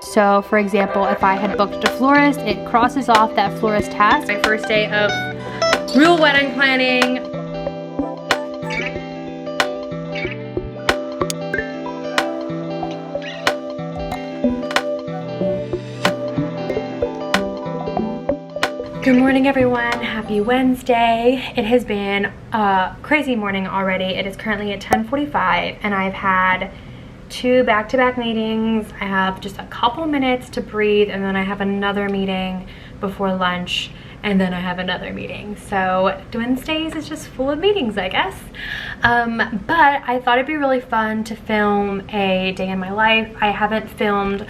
So for example, if I had booked a florist, it crosses off that florist task. My first day of real wedding planning. Good morning everyone, happy Wednesday. It has been a crazy morning already. It is currently at 10:45 and I've had 2 back-to-back meetings. I have just a couple minutes to breathe and then I have another meeting before lunch and then I have another meeting. So Wednesdays is just full of meetings, I guess. But I thought it'd be really fun to film a day in my life. I haven't filmed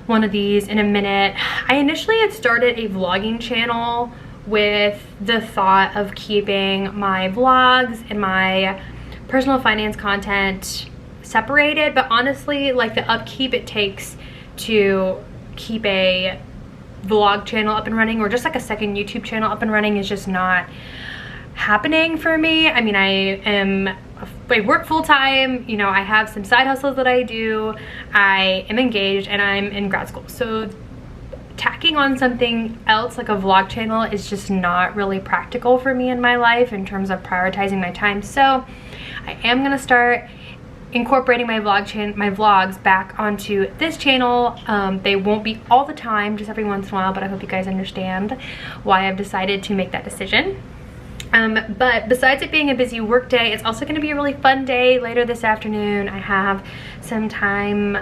one of these in a minute. I initially had started a vlogging channel with the thought of keeping my vlogs and my personal finance content separated, but honestly, like the upkeep it takes to keep a vlog channel up and running or just like a second YouTube channel up and running is just not happening for me. I mean, I work full-time, you know, I have some side hustles that I do, I am engaged, and I'm in grad school. So tacking on something else like a vlog channel is just not really practical for me in my life in terms of prioritizing my time. So I am gonna start incorporating my vlogs back onto this channel. They won't be all the time, just every once in a while, but I hope you guys understand why I've decided to make that decision. But besides it being a busy work day, it's also going to be a really fun day later this afternoon. I have some time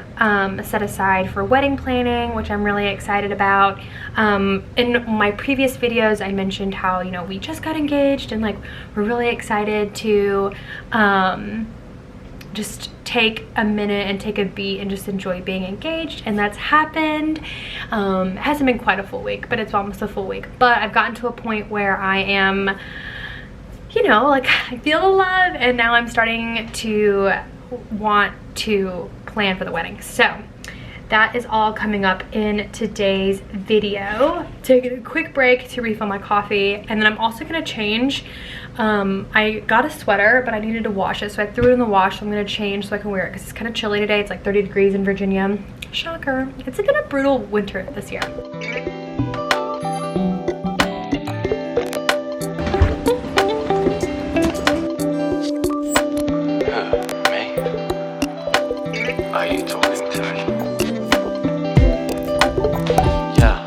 set aside for wedding planning, which I'm really excited about. In my previous videos, I mentioned how, you know, we just got engaged and like we're really excited to just take a minute and take a beat and just enjoy being engaged, and that's happened. It hasn't been quite a full week, but it's almost a full week. But I've gotten to a point where I am, you know, like I feel the love, and now I'm starting to want to plan for the wedding. So that is all coming up in today's video. Taking a quick break to refill my coffee, and then I'm also gonna change. I got a sweater, but I needed to wash it, so I threw it in the wash. So I'm gonna change so I can wear it because it's kind of chilly today. It's like 30 degrees in Virginia. Shocker. It's been a brutal winter this year. Are you talking to me? Yeah.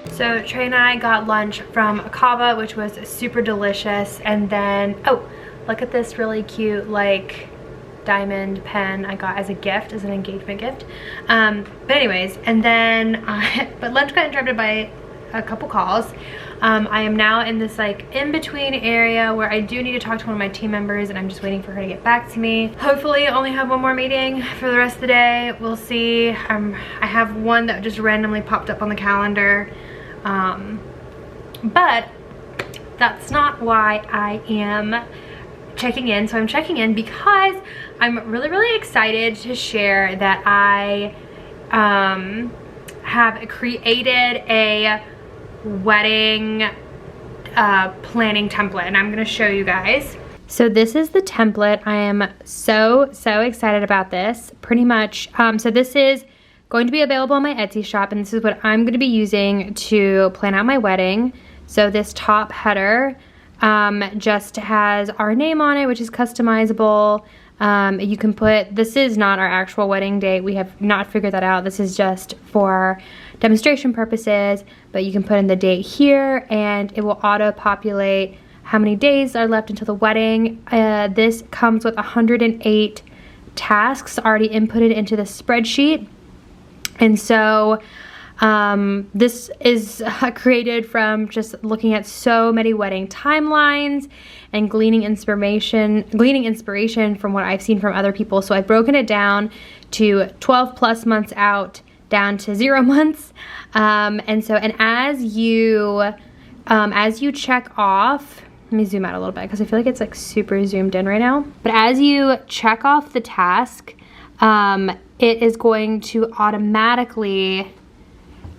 So Trey and I got lunch from Akava, which was super delicious. And then, oh, look at this really cute like diamond pen I got as a gift, as an engagement gift. But anyways, and then, but lunch got interrupted by a couple calls. I am now in this like in-between area where I do need to talk to one of my team members, and I'm just waiting for her to get back to me. Hopefully I only have one more meeting for the rest of the day. We'll see. I have one that just randomly popped up on the calendar. But that's not why I am checking in. So I'm checking in because I'm really excited to share that I have created a wedding planning template, and I'm gonna show you guys. So this is the template. I am so excited about this. Pretty much, so this is going to be available on my Etsy shop, and this is what I'm gonna be using to plan out my wedding. So this top header just has our name on it, which is customizable. You can put, this is not our actual wedding date. We have not figured that out. This is just for demonstration purposes, but you can put in the date here and it will auto-populate how many days are left until the wedding. This comes with 108 tasks already inputted into the spreadsheet. And so this is created from just looking at so many wedding timelines and gleaning inspiration from what I've seen from other people. So I've broken it down to 12 plus months out, down to 0 months. And as you check off, let me zoom out a little bit because I feel like it's like super zoomed in right now. But as you check off the task, it is going to automatically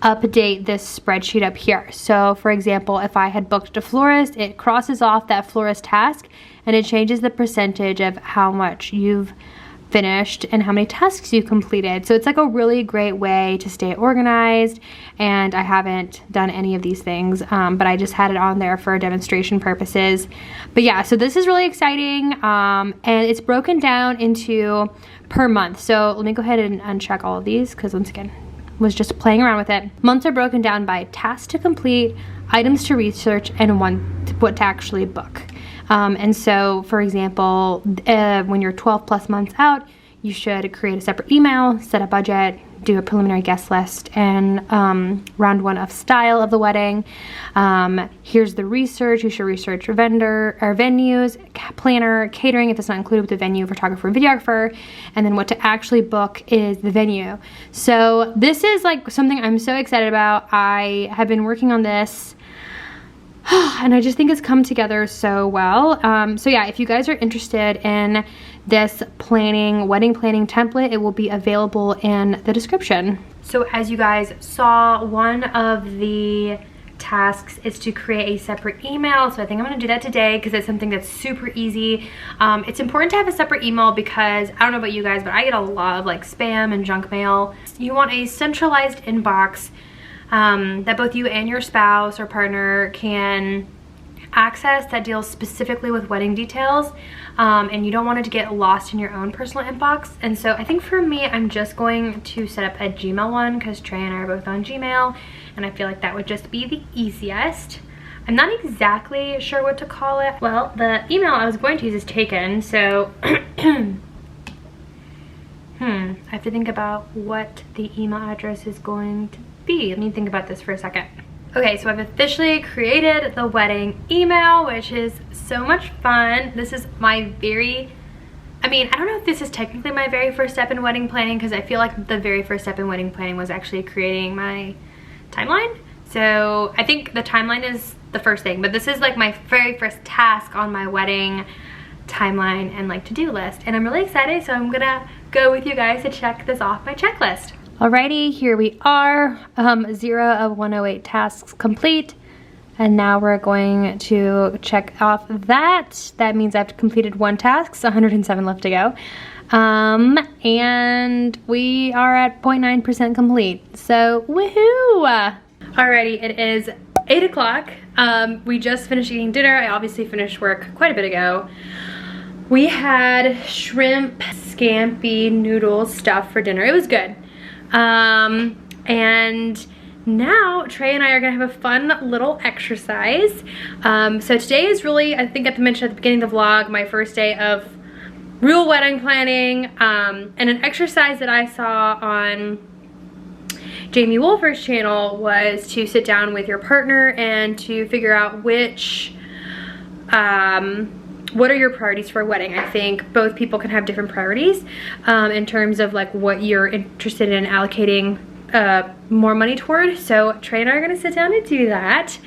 update this spreadsheet up here. So for example, if I had booked a florist, it crosses off that florist task and it changes the percentage of how much you've finished and how many tasks you completed. So it's like a really great way to stay organized, and I haven't done any of these things, but I just had it on there for demonstration purposes. But yeah, so this is really exciting, and it's broken down into per month. So let me go ahead and uncheck all of these, because once again, was just playing around with it. Months are broken down by tasks to complete, items to research, and what to actually book. And so, for example, when you're 12 plus months out, you should create a separate email, set a budget, do a preliminary guest list, and round one of style of the wedding. Here's the research. You should research your vendor or venues, planner, catering if it's not included with the venue, photographer, and videographer. And then what to actually book is the venue. So this is like something I'm so excited about. I have been working on this and I just think it's come together so well. So yeah, if you guys are interested in this wedding planning template, it will be available in the description. So as you guys saw, one of the tasks is to create a separate email. So I think I'm gonna do that today because it's something that's super easy. It's important to have a separate email because I don't know about you guys, but I get a lot of like spam and junk mail. You want a centralized inbox that both you and your spouse or partner can access, that deals specifically with wedding details, and you don't want it to get lost in your own personal inbox. And so I think for me, I'm just going to set up a Gmail one because Trey and I are both on Gmail, and I feel like that would just be the easiest. I'm not exactly sure what to call it. Well, the email I was going to use is taken, so I have to think about what the email address is going to be. Let me think about this for a second. Okay, so I've officially created the wedding email, which is so much fun. This is my I don't know if this is technically my very first step in wedding planning, because I feel like the very first step in wedding planning was actually creating my timeline. So I think the timeline is the first thing, but this is like my very first task on my wedding timeline and like to-do list. And I'm really excited, so I'm gonna go with you guys to check this off my checklist. Alrighty, here we are, 0 of 108 tasks complete. And now we're going to check off that. That means I've completed one task, so 107 left to go. And we are at 0.9% complete, so woohoo! Alrighty, it is 8 o'clock. We just finished eating dinner. I obviously finished work quite a bit ago. We had shrimp scampi noodle stuff for dinner. It was good. And now Trey and I are gonna have a fun little exercise. So today is really, I think I mentioned at the beginning of the vlog, my first day of real wedding planning, and an exercise that I saw on Jamie Wolfer's channel was to sit down with your partner and to figure out what are your priorities for a wedding. I think both people can have different priorities in terms of like what you're interested in allocating more money toward. So Trey and I are gonna sit down and do that.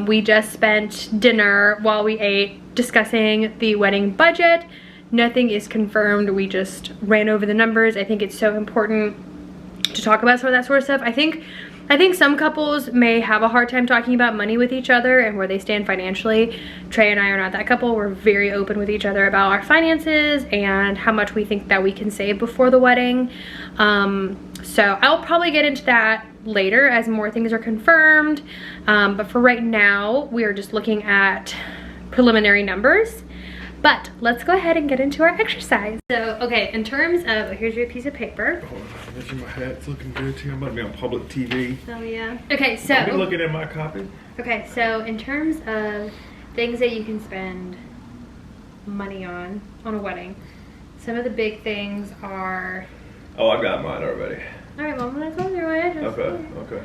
We just spent dinner while we ate discussing the wedding budget. Nothing is confirmed, we just ran over the numbers. I think it's so important to talk about some of that sort of stuff. I think some couples may have a hard time talking about money with each other and where they stand financially. Trey and I are not that couple. We're very open with each other about our finances and how much we think that we can save before the wedding. So I'll probably get into that later as more things are confirmed. But for right now, we are just looking at preliminary numbers. But let's go ahead and get into our exercise. So, okay, in terms of, here's your piece of paper. Oh, my hat's looking good too. I'm about to be on public TV. Oh yeah. Okay, so. Are you looking at my copy? Okay, so in terms of things that you can spend money on a wedding, some of the big things are. Oh, I got mine already. All right, well, let's go through it. Okay. All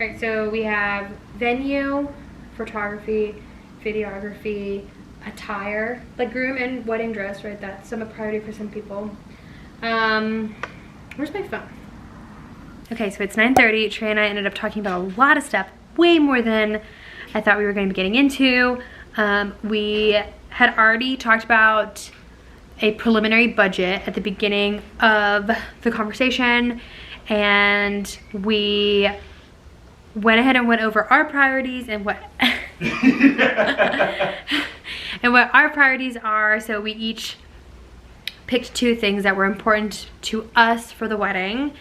right, so we have venue, photography, videography, attire, like groom and wedding dress, right? That's some priority for some people. Where's my phone? Okay, so it's 9:30. Trey and I ended up talking about a lot of stuff, way more than I thought we were going to be getting into. We had already talked about a preliminary budget at the beginning of the conversation, and we went ahead and went over our priorities and what and what our priorities are. So we each picked 2 things that were important to us for the wedding.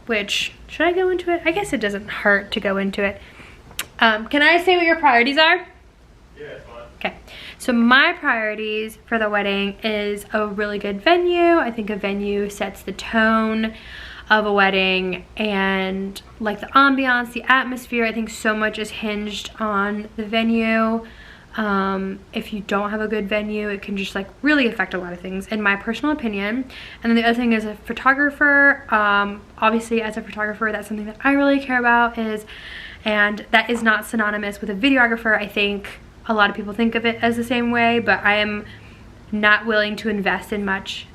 Which, should I go into it? I guess it doesn't hurt to go into it. Can I say what your priorities are? Yeah, it's fine. Okay, so my priorities for the wedding is a really good venue. I think a venue sets the tone of a wedding, and like the ambiance, the atmosphere. I think so much is hinged on the venue. If you don't have a good venue, it can just like really affect a lot of things, in my personal opinion. And then the other thing is a photographer. Obviously as a photographer, that's something that I really care about, and that is not synonymous with a videographer. I think a lot of people think of it as the same way, but I am not willing to invest in much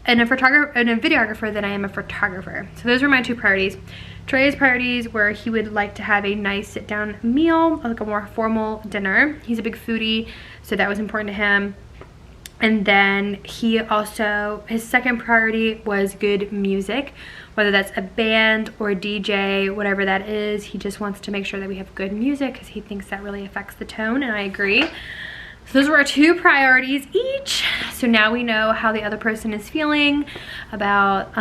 in a videographer than I am a photographer. So those were my 2 priorities. Trey's priorities were he would like to have a nice sit-down meal, like a more formal dinner. He's a big foodie, so that was important to him. And then he also, his second priority was good music, whether that's a band or a DJ, whatever that is. He just wants to make sure that we have good music because he thinks that really affects the tone, and I agree. So those were our 2 priorities each. So now we know how the other person is feeling about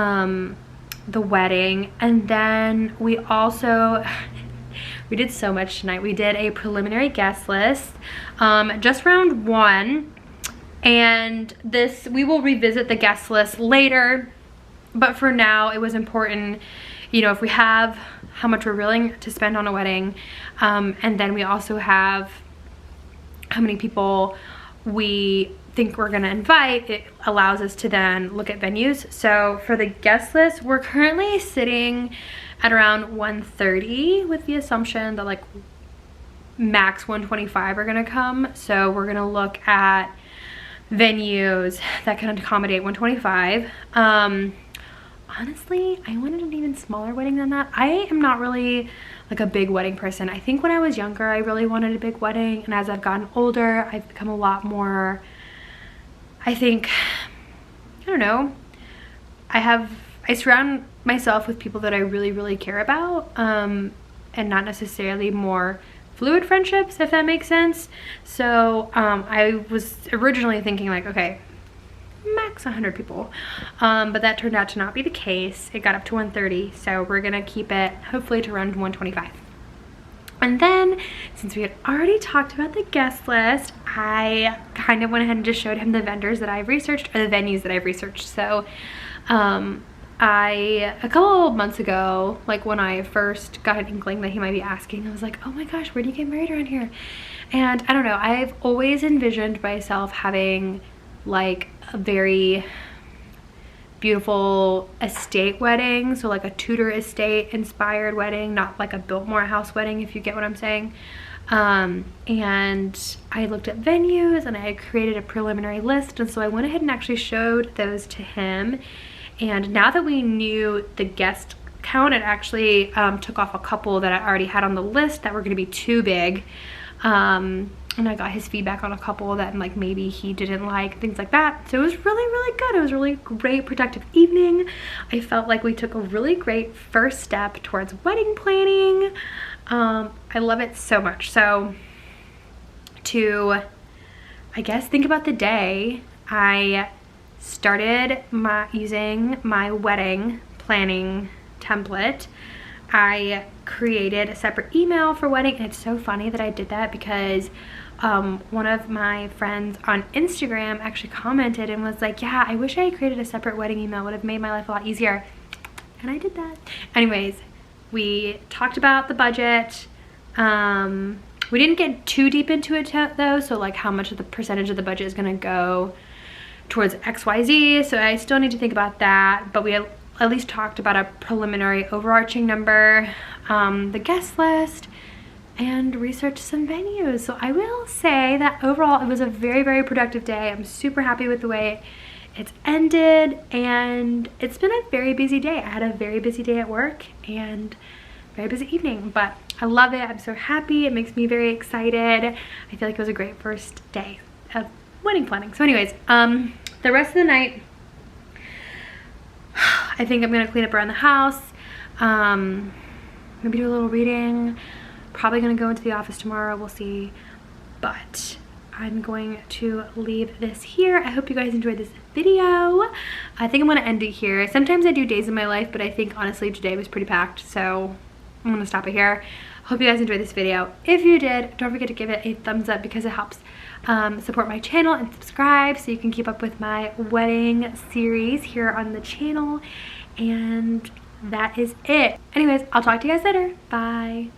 the wedding. And then we also, we did so much tonight. We did a preliminary guest list, just round 1. And this, we will revisit the guest list later. But for now, it was important, you know, if we have how much we're willing to spend on a wedding, and then we also have how many people we think we're gonna invite, it allows us to then look at venues. So for the guest list, we're currently sitting at around 130 with the assumption that like max 125 are gonna come. So we're gonna look at venues that can accommodate 125. Honestly, I wanted an even smaller wedding than that. I am not really like a big wedding person. I think when I was younger, I really wanted a big wedding, and as I've gotten older, I've become a lot more, I think, I don't know, I surround myself with people that I really, really care about, and not necessarily more fluid friendships, if that makes sense. So I was originally thinking like, okay, max 100 people, but that turned out to not be the case. It got up to 130, so we're gonna keep it hopefully to around 125. And then, since we had already talked about the guest list, I kind of went ahead and just showed him the vendors that I've researched, or the venues that I've researched. So a couple of months ago, like when I first got an inkling that he might be asking, I was like, oh my gosh, where do you get married around here? And I don't know, I've always envisioned myself having like a very beautiful estate wedding, so like a Tudor estate inspired wedding, not like a Biltmore house wedding, if you get what I'm saying. And I looked at venues and I had created a preliminary list, and so I went ahead and actually showed those to him. And now that we knew the guest count, it actually took off a couple that I already had on the list that were going to be too big. And I got his feedback on a couple that like maybe he didn't like, things like that. So it was really, really good. It was a really great, productive evening. I felt like we took a really great first step towards wedding planning. I love it so much. So to, I guess, think about the day, I started using my wedding planning template. I created a separate email for wedding, and it's so funny that I did that because one of my friends on Instagram actually commented and was like, yeah, I wish I had created a separate wedding email. It would have made my life a lot easier. And I did that. Anyways, we talked about the budget. We didn't get too deep into it though, so like how much of the percentage of the budget is gonna go towards XYZ, so I still need to think about that, but we at least talked about a preliminary overarching number, the guest list, and researched some venues. So I will say that overall it was a very, very productive day. I'm super happy with the way it's ended, and it's been a very busy day. I had a very busy day at work and very busy evening, but I love it. I'm so happy. It makes me very excited. I feel like it was a great first day of wedding planning. So anyways, the rest of the night, I think I'm gonna clean up around the house, maybe do a little reading, probably gonna go into the office tomorrow, we'll see. But I'm going to leave this here. I hope you guys enjoyed this video. I think I'm gonna end it here. Sometimes I do days in my life, but I think honestly today was pretty packed, so I'm gonna stop it here. Hope you guys enjoyed this video. If you did, don't forget to give it a thumbs up because it helps support my channel, and subscribe so you can keep up with my wedding series here on the channel. And that is it. Anyways, I'll talk to you guys later. Bye.